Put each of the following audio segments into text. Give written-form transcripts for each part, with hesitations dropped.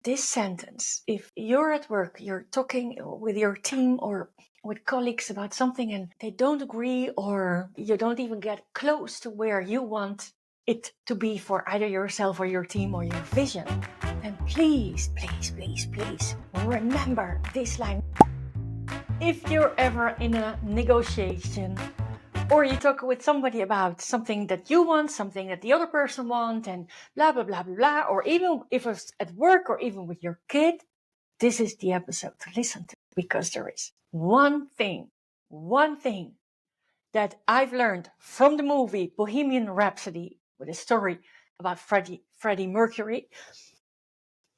this sentence. If you're at work, you're talking with your team or with colleagues about something and they don't agree, or you don't even get close to where you want it to be for either yourself or your team or your vision, then please, please, please, please remember this line. If you're ever in a negotiation or you talk with somebody about something that you want, something that the other person wants, and blah, blah, blah, blah, blah, or even if it's at work or even with your kid, this is the episode to listen to, because there is one thing that I've learned from the movie Bohemian Rhapsody, with a story about Freddie Mercury,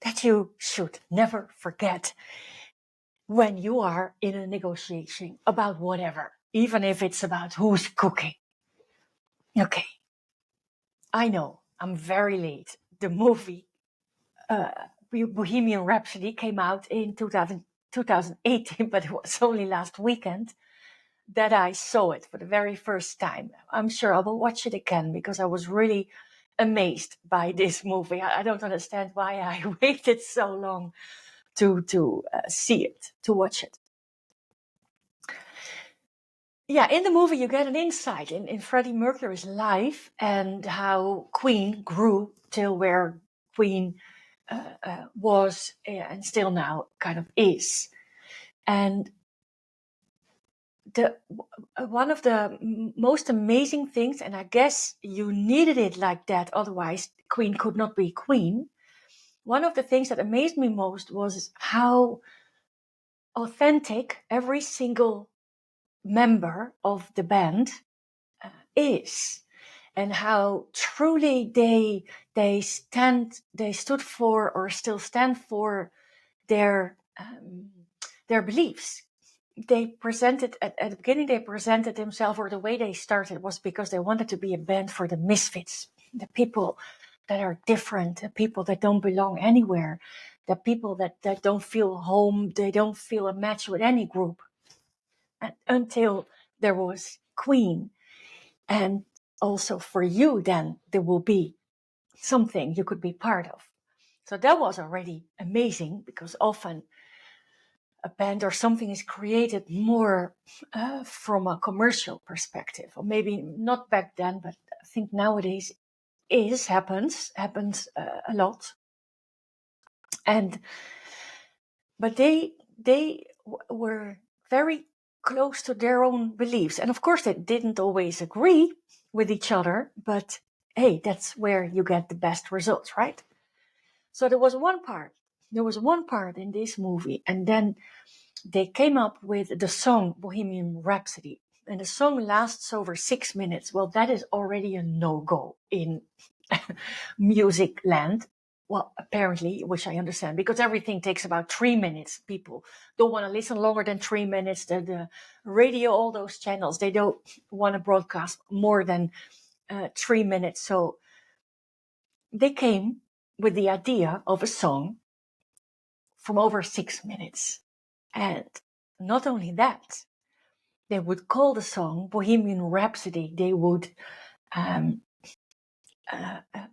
that you should never forget when you are in a negotiation about whatever, even if it's about who's cooking. Okay, I know I'm very late. The movie Bohemian Rhapsody came out in 2018, but it was only last weekend that I saw it for the very first time. I'm sure I will watch it again because I was really amazed by this movie. I don't understand why I waited so long to see it, to watch it. Yeah, in the movie you get an insight in Freddie Mercury's life and how Queen grew till where Queen was and still now kind of is. And one of the most amazing things, and I guess you needed it like that, otherwise Queen could not be Queen. One of the things that amazed me most was how authentic every single member of the band is, and how truly they stood for, or still stand for, their beliefs. They presented at the beginning, they presented themselves, or the way they started was because they wanted to be a band for the misfits, the people that are different, the people that don't belong anywhere, the people that don't feel home, they don't feel a match with any group. And until there was Queen. And also for you, then there will be something you could be part of. So that was already amazing, because often a band or something is created more from a commercial perspective, or maybe not back then, but I think nowadays happens a lot. But they were very close to their own beliefs, and of course they didn't always agree with each other, but hey, that's where you get the best results, right? So there was one part in this movie, and then they came up with the song Bohemian Rhapsody, and the song lasts over 6 minutes. Well, that is already a no-go in music land. Well, apparently, which I understand, because everything takes about 3 minutes. People don't want to listen longer than 3 minutes. The radio, all those channels, they don't want to broadcast more than 3 minutes. So they came with the idea of a song from over 6 minutes. And not only that, they would call the song Bohemian Rhapsody. They would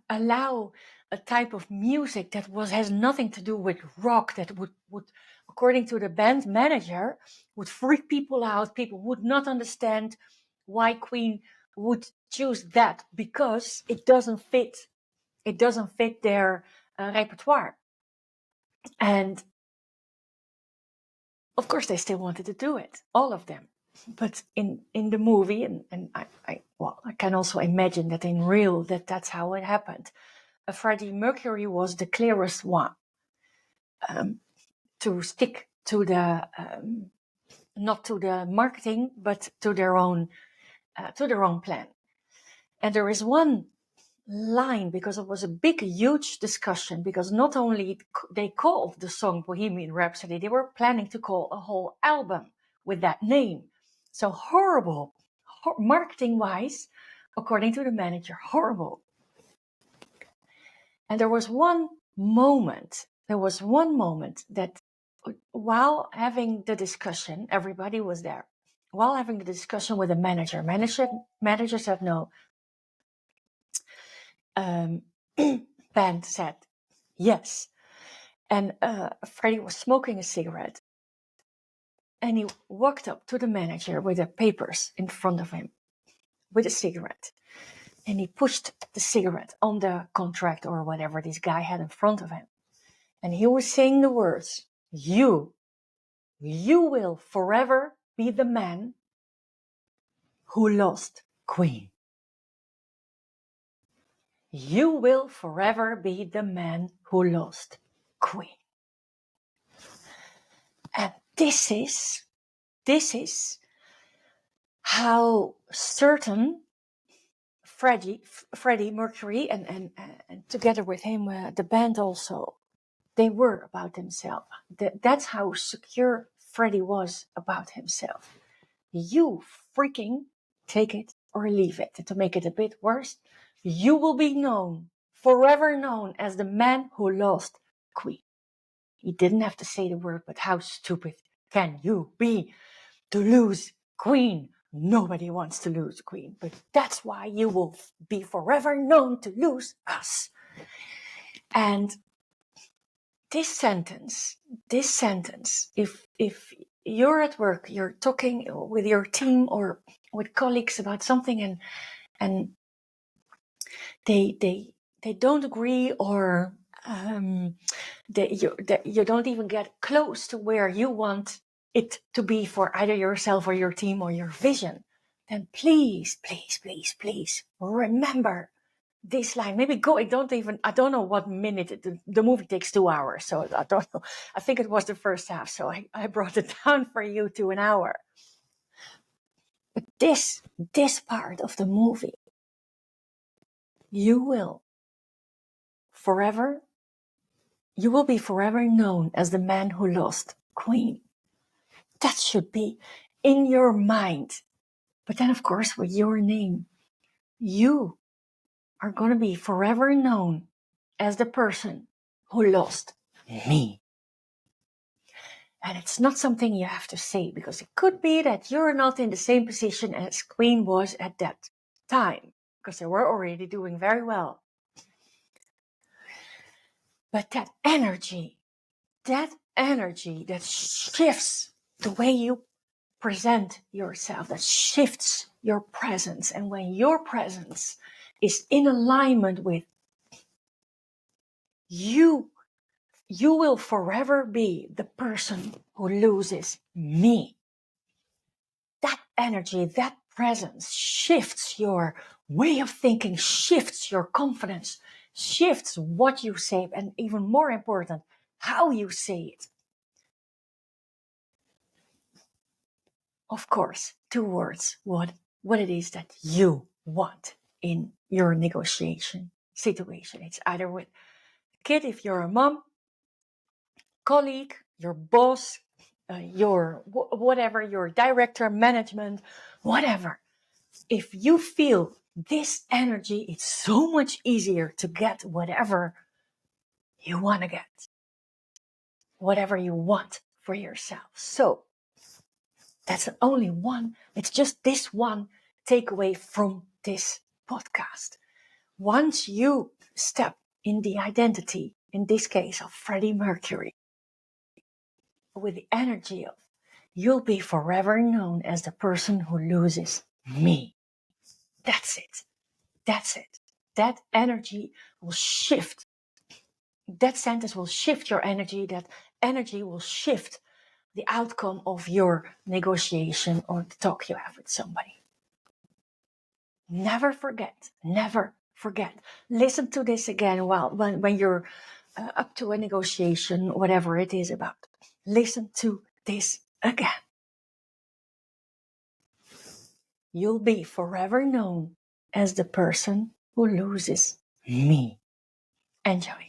allow a type of music that has nothing to do with rock, that would, according to the band manager, would freak people out. People would not understand why Queen would choose that, because it doesn't fit their repertoire. And of course they still wanted to do it, all of them. But in the movie, and I can also imagine that in real, that's how it happened. Freddie Mercury was the clearest one to stick to the not to the marketing, but to their own plan. And there is one line, because it was a big, huge discussion, because not only they called the song Bohemian Rhapsody, they were planning to call a whole album with that name. So horrible, marketing wise, according to the manager, horrible. And there was one moment that while having the discussion, everybody was there. While having the discussion with the manager said no. Band said yes. And Freddie was smoking a cigarette. And he walked up to the manager with the papers in front of him with a cigarette. And he pushed the cigarette on the contract or whatever this guy had in front of him. And he was saying the words, you will forever be the man who lost Queen. You will forever be the man who lost Queen. And this is how certain Freddie Mercury and together with him, the band also, they were about themselves. That's how secure Freddie was about himself. You freaking take it or leave it. To make it a bit worse, you will be known, forever known as the man who lost Queen. He didn't have to say the word, but how stupid can you be to lose Queen? Nobody wants to lose Queen, but that's why you will be forever known to lose us. And this sentence, if you're at work, you're talking with your team or with colleagues about something and they don't agree, or you don't even get close to where you want it to be for either yourself or your team or your vision, then please remember this line. Maybe go, I don't know what minute, the movie takes 2 hours, so I don't know. I think it was the first half, so I brought it down for you to an hour. But this part of the movie, you will be forever known as the man who lost Queen. That should be in your mind. But then, of course, with your name, you are going to be forever known as the person who lost me. And it's not something you have to say, because it could be that you're not in the same position as Queen was at that time, because they were already doing very well. But that energy that shifts the way you present yourself, that shifts your presence. And when your presence is in alignment with you, you will forever be the person who loses me. That energy, that presence shifts your way of thinking, shifts your confidence, shifts what you say, and even more important, how you say it. Of course, towards what it is that you want in your negotiation situation. It's either with a kid, if you're a mom, colleague, your boss, your whatever, your director, management, whatever. If you feel this energy, it's so much easier to get whatever you want to get, whatever you want for yourself. So that's only one. It's just this one takeaway from this podcast. Once you step in the identity, in this case of Freddie Mercury, with the energy of, you'll be forever known as the person who loses me. That's it. That energy will shift. That sentence will shift your energy. That energy will shift the outcome of your negotiation or the talk you have with somebody. Never forget. Listen to this again when you're up to a negotiation, whatever it is about. Listen to this again. You'll be forever known as the person who loses me. Enjoy.